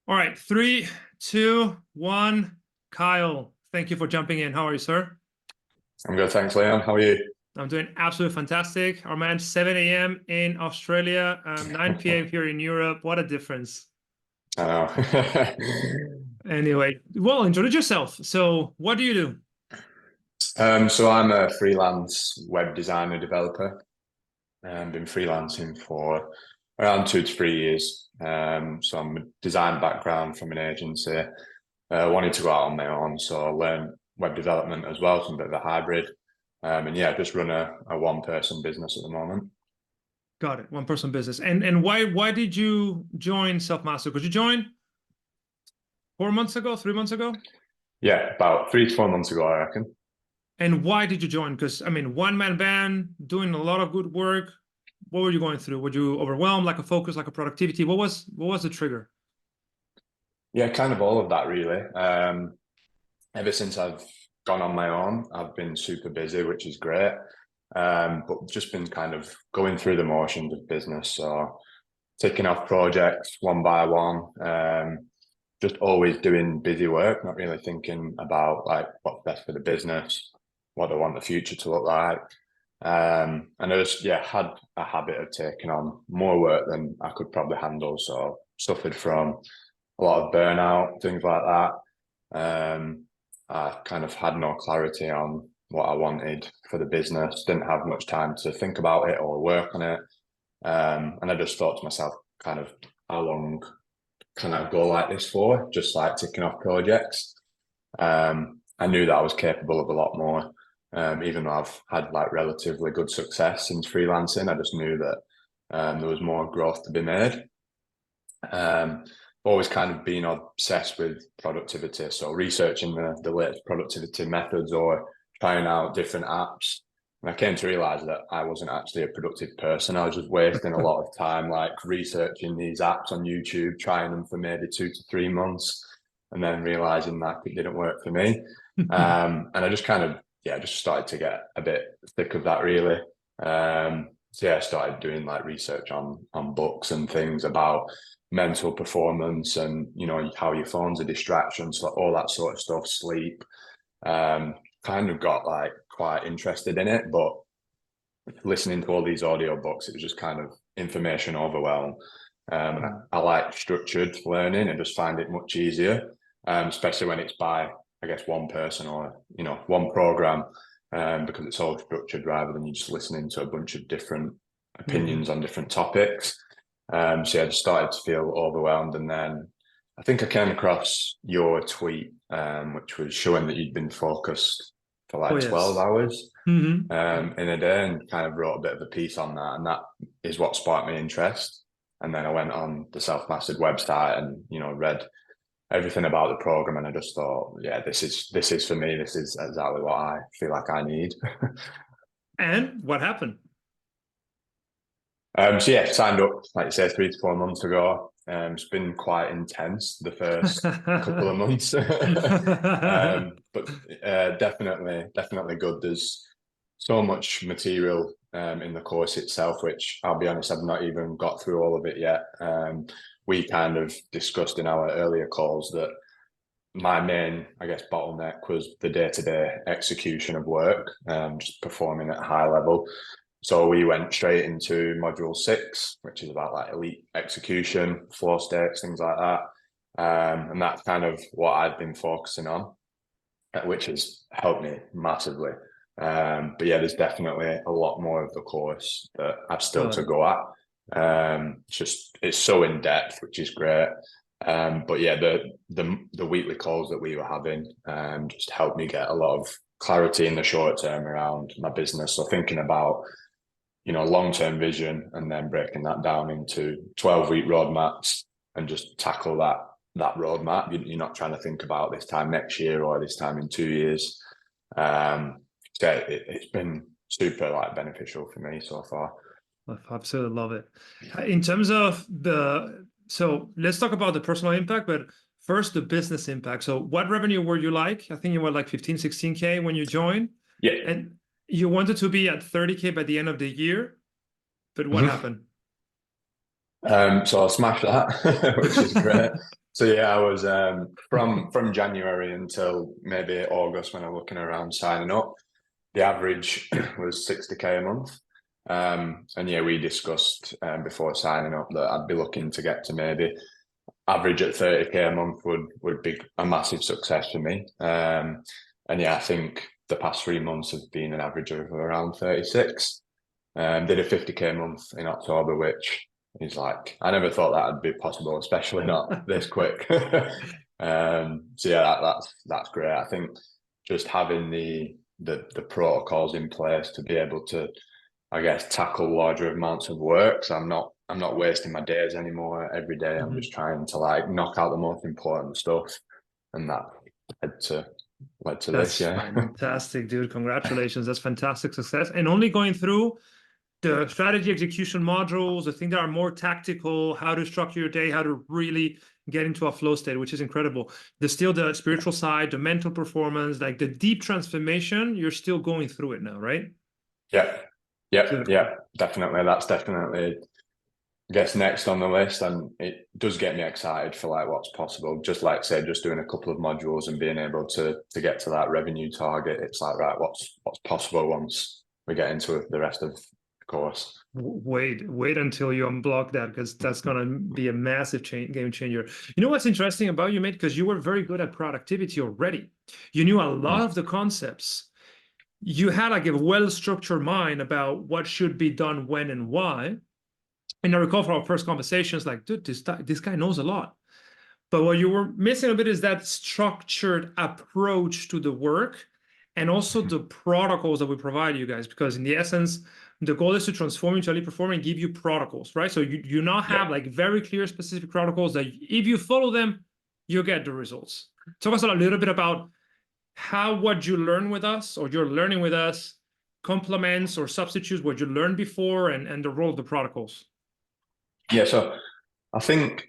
All right, three, two, one. Kyle, thank you for jumping in. How are you, sir? I'm good, thanks, Leon. How are you? I'm doing absolutely fantastic. Our man, 7 a.m. in Australia, 9 p.m. here in Europe. What a difference. I know. Anyway, well, introduce yourself. So, what do you do? So I'm a freelance web designer developer. Been freelancing for around 2 to 3 years. So I'm a design background from an agency. Wanted to go out on my own, so I learned web development as well, so a bit of a hybrid. And yeah, just run a one-person business at the moment. Got it. One person business. And why did you join Selfmastered? Could you join 4 months ago, 3 months ago? Yeah, about 3 to 4 months ago, I reckon. And why did you join? Because I mean, one-man band doing a lot of good work. What were you going through? Were you overwhelmed, like a focus, like a productivity? What was the trigger? Yeah, kind of all of that really. Ever since I've gone on my own, I've been super busy, which is great. But just been kind of going through the motions of business. So ticking off projects one by one, just always doing busy work, not really thinking about like what's best for the business, what I want the future to look like. And I just, yeah, had a habit of taking on more work than I could probably handle. So suffered from a lot of burnout, things like that. I kind of had no clarity on what I wanted for the business, didn't have much time to think about it or work on it. And I just thought to myself, kind of, how long can I go like this for? Just like ticking off projects. I knew that I was capable of a lot more. Even though I've had like relatively good success since freelancing, I just knew that there was more growth to be made. Always kind of been obsessed with productivity. So researching the latest productivity methods or trying out different apps. And I came to realize that I wasn't actually a productive person. I was just wasting a lot of time like researching these apps on YouTube, trying them for maybe 2 to 3 months, and then realizing that it didn't work for me. And I just kind of, yeah, just started to get a bit sick of that really. So yeah, I started doing like research on books and things about mental performance and how your phone's a distraction, so all that sort of stuff, sleep. Kind of got like quite interested in it, but listening to all these audiobooks, it was just kind of information overwhelm. And I like structured learning and just find it much easier, especially when it's by, I guess, one person or one program, because it's all structured rather than you just listening to a bunch of different opinions on different topics. So yeah, I just started to feel overwhelmed, and then I think I came across your tweet, which was showing that you'd been focused for Oh like 12 yes. hours Hmm. in a day, and kind of wrote a bit of a piece on that, and that is what sparked my interest. And then I went on the Selfmastered website and read everything about the program, and I just thought, yeah, this is for me. This is exactly what I feel like I need. And what happened? So yeah, signed up, like you say, 3 to 4 months ago. It's been quite intense the first couple of months, but definitely good. There's so much material in the course itself, which I'll be honest, I've not even got through all of it yet. We kind of discussed in our earlier calls that my main, I guess, bottleneck was the day-to-day execution of work, just performing at a high level. So we went straight into module 6, which is about like elite execution, flow states, things like that. And that's kind of what I've been focusing on, which has helped me massively. But yeah, there's definitely a lot more of the course that I've still Got to it. go at. It's so in depth, which is great. But yeah, the weekly calls that we were having just helped me get a lot of clarity in the short term around my business. So thinking about long-term vision and then breaking that down into 12-week roadmaps and just tackle that roadmap. You're not trying to think about this time next year or this time in 2 years. So it's been super like beneficial for me so far. I absolutely love it. In terms of so let's talk about the personal impact, but first the business impact. So what revenue were you like? I think you were like 15, 16K when you joined, Yeah. and you wanted to be at 30K by the end of the year, but what Mhm. happened? So I smashed that, which is great. So yeah, I was from January until maybe August when I'm looking around signing up. The average was 60K a month. And yeah, we discussed before signing up that I'd be looking to get to maybe average at 30K a month would be a massive success for me. And yeah, I think the past 3 months have been an average of around 36. Did a 50K a month in October, which is like, I never thought that would be possible, especially not this quick. So yeah, that's great. I think just having the protocols in place to be able to, I guess, tackle larger amounts of work. So I'm not wasting my days anymore. Every day I'm just trying to like knock out the most important stuff, and that led to That's this. Yeah. fantastic, dude. Congratulations. That's fantastic success. And only going through the strategy execution modules, the things that are more tactical, how to structure your day, how to really get into a flow state, which is incredible. There's still the spiritual side, the mental performance, like the deep transformation, you're still going through it now, right? Yeah. Yeah. Good. Yeah. Definitely. That's definitely, I guess, next on the list, and it does get me excited for like what's possible. Just like say, just doing a couple of modules and being able to get to that revenue target. It's like, right, what's possible once we get into the rest of the course. Wait until you unblock that, because that's going to be a massive game changer. You know what's interesting about you, mate? Because you were very good at productivity already. You knew a lot of the concepts. You had like a well-structured mind about what should be done when and why. And I recall from our first conversations, like, dude, this guy knows a lot. But what you were missing a bit is that structured approach to the work, and also the protocols that we provide you guys. Because in the essence, the goal is to transform into a lead performer and give you protocols, right? So you now have like very clear, specific protocols that if you follow them, you get the results. Talk us a little bit about how what you learn with us, or you're learning with us, complements or substitutes what you learned before, and the role of the protocols. Yeah. So I think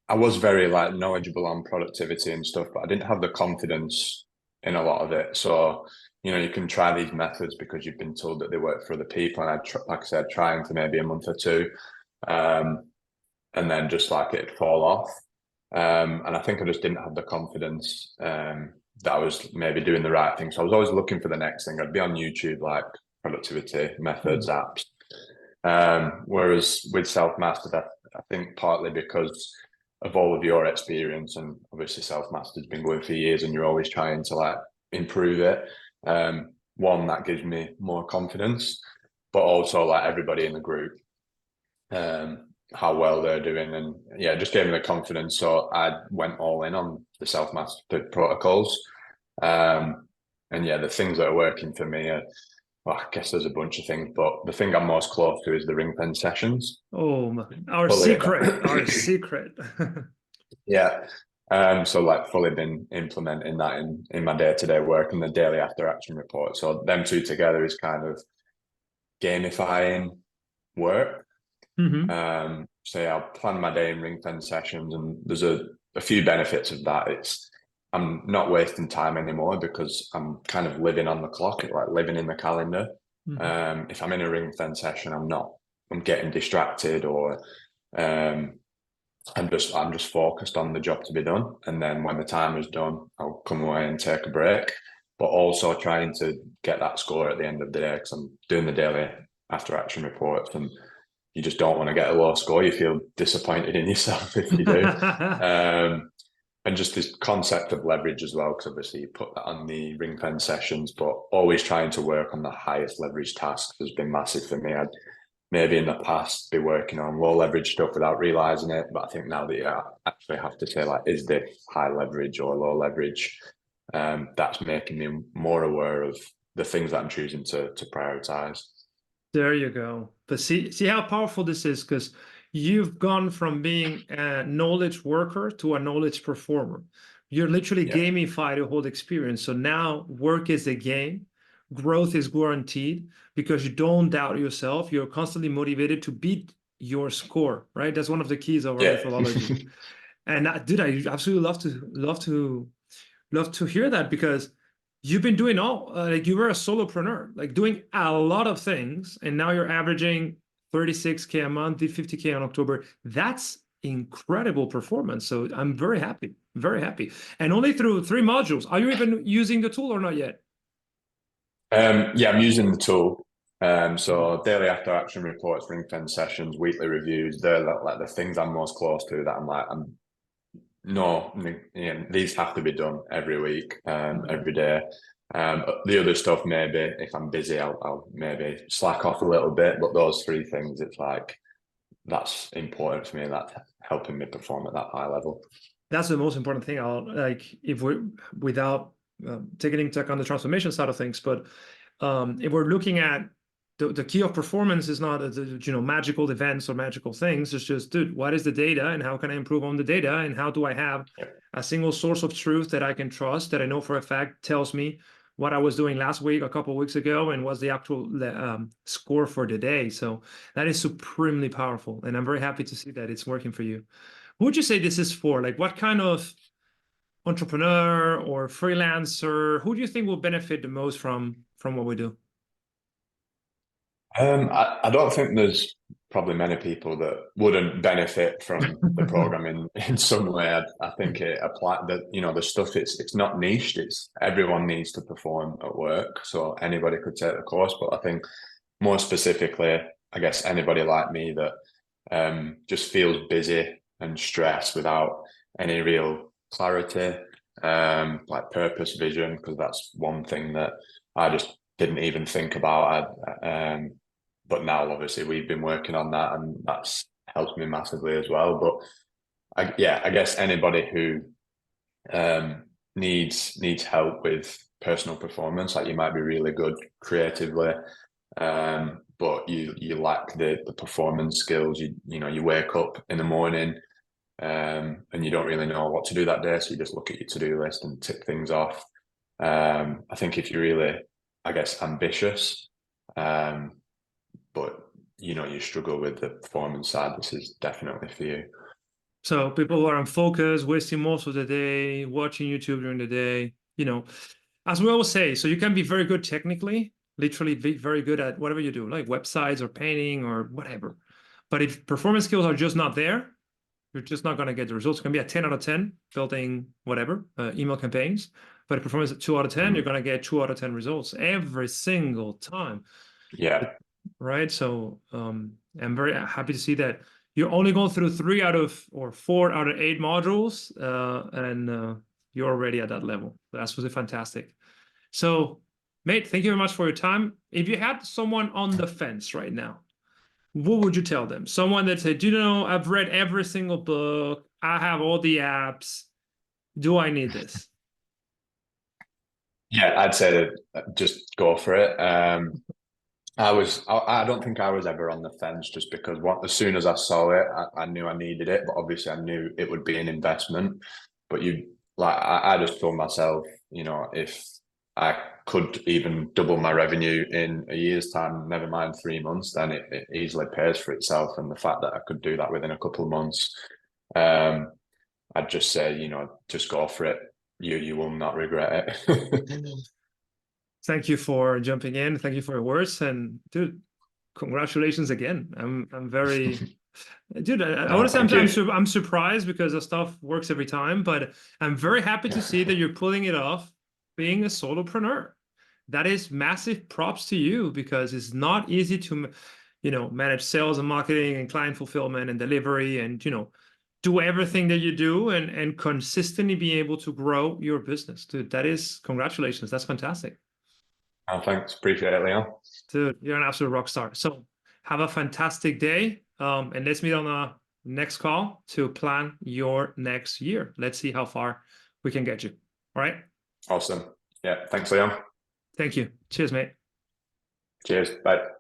I was very like knowledgeable on productivity and stuff, but I didn't have the confidence in a lot of it. So, you can try these methods because you've been told that they work for other people. And like I said, trying for maybe a month or two, and then just like it'd fall off. And I think I just didn't have the confidence that I was maybe doing the right thing. So I was always looking for the next thing. I'd be on YouTube, like productivity methods, apps. Whereas with Selfmastered, I think partly because of all of your experience, and obviously Selfmastered's been going for years and you're always trying to like improve it. One, that gives me more confidence, but also like everybody in the group, how well they're doing, and yeah, just gave me the confidence. So I went all in on the Selfmastered protocols. And yeah, the things that are working for me are, well, I guess there's a bunch of things, but the thing I'm most close to is the ring fence sessions. Oh, our secret. Yeah. So like fully been implementing that in my day-to-day work and the daily after action report. So them two together is kind of gamifying work. So yeah, I'll plan my day in ring fence sessions, and there's a few benefits of that. I'm not wasting time anymore because I'm kind of living on the clock, like living in the calendar. If I'm in a ring fence session, I'm getting distracted, or I'm just focused on the job to be done. And then when the time is done, I'll come away and take a break, but also trying to get that score at the end of the day, because I'm doing the daily after action reports, and you just don't want to get a low score. You feel disappointed in yourself if you do. And just this concept of leverage as well, because obviously you put that on the ring fence sessions, but always trying to work on the highest leverage tasks has been massive for me. I'd maybe in the past be working on low leverage stuff without realizing it, but I think now that you actually have to say, like, is this high leverage or low leverage? That's making me more aware of the things that I'm choosing to prioritize. There you go. But see how powerful this is, because you've gone from being a knowledge worker to a knowledge performer. You're literally gamified the whole experience. So now work is a game, growth is guaranteed, because you don't doubt yourself. You're constantly motivated to beat your score, right? That's one of the keys of our methodology. And dude, I absolutely love to hear that, because you've been doing like you were a solopreneur, like doing a lot of things, and now you're averaging 36K a month, did 50K on October. That's incredible performance. So I'm very happy, very happy. And only through 3 modules. Are you even using the tool or not yet? Yeah, I'm using the tool. So daily after action reports, ring fence sessions, weekly reviews, they're like the things I'm most close to that no, you know, these have to be done every week, every day. The other stuff, maybe if I'm busy, I'll maybe slack off a little bit. But those 3 things, it's like that's important for me. That's helping me perform at that high level. That's the most important thing. If we're without taking into account the transformation side of things, but if we're looking at the key of performance is not magical events or magical things. It's just, dude, what is the data and how can I improve on the data, and how do I have a single source of truth that I can trust, that I know for a fact tells me what I was doing last week, a couple of weeks ago, and what's the actual score for the day. So that is supremely powerful, and I'm very happy to see that it's working for you. Who would you say this is for? Like, what kind of entrepreneur or freelancer, who do you think will benefit the most from what we do? I don't think there's probably many people that wouldn't benefit from the program in some way. I think it applies that, the stuff, it's not niched, it's everyone needs to perform at work. So anybody could take the course, but I think more specifically, I guess anybody like me that just feels busy and stressed without any real clarity, like purpose, vision, because that's one thing that I just didn't even think about. But now obviously we've been working on that, and that's helped me massively as well. But I guess anybody who needs help with personal performance, like you might be really good creatively, but you lack the performance skills. You wake up in the morning and you don't really know what to do that day, so you just look at your to-do list and tick things off. I think if you're really, I guess, ambitious, but you struggle with the performance side, this is definitely for you. So people who are unfocused, wasting most of the day, watching YouTube during the day, as we always say, so you can be very good technically, literally very good at whatever you do, like websites or painting or whatever. But if performance skills are just not there, you're just not going to get the results. It can be a 10 out of 10 building whatever, email campaigns. But if performance at 2 out of 10, you're going to get 2 out of 10 results every single time. Yeah. Right. So I'm very happy to see that you're only going through 4 out of 8 modules, and you're already at that level. That's really fantastic. So, mate, thank you very much for your time. If you had someone on the fence right now, what would you tell them? Someone that said, I've read every single book, I have all the apps. Do I need this? Yeah, I'd say that just go for it. I don't think I was ever on the fence, just because as soon as I saw it, I knew I needed it, but obviously I knew it would be an investment. But I just told myself, if I could even double my revenue in a year's time, never mind 3 months, then it easily pays for itself. And the fact that I could do that within a couple of months, I'd just say, just go for it. You will not regret it. Thank you for jumping in. Thank you for your words. And dude, congratulations again. I'm very, dude, I want to say I'm surprised because the stuff works every time, but I'm very happy to see that you're pulling it off being a solopreneur. That is massive props to you, because it's not easy to, manage sales and marketing and client fulfillment and delivery and, do everything that you do and consistently be able to grow your business. Dude, congratulations. That's fantastic. Oh, thanks. Appreciate it, Leon. Dude, you're an absolute rock star. So have a fantastic day. And let's meet on the next call to plan your next year. Let's see how far we can get you. All right. Awesome. Yeah. Thanks, Leon. Thank you. Cheers, mate. Cheers. Bye.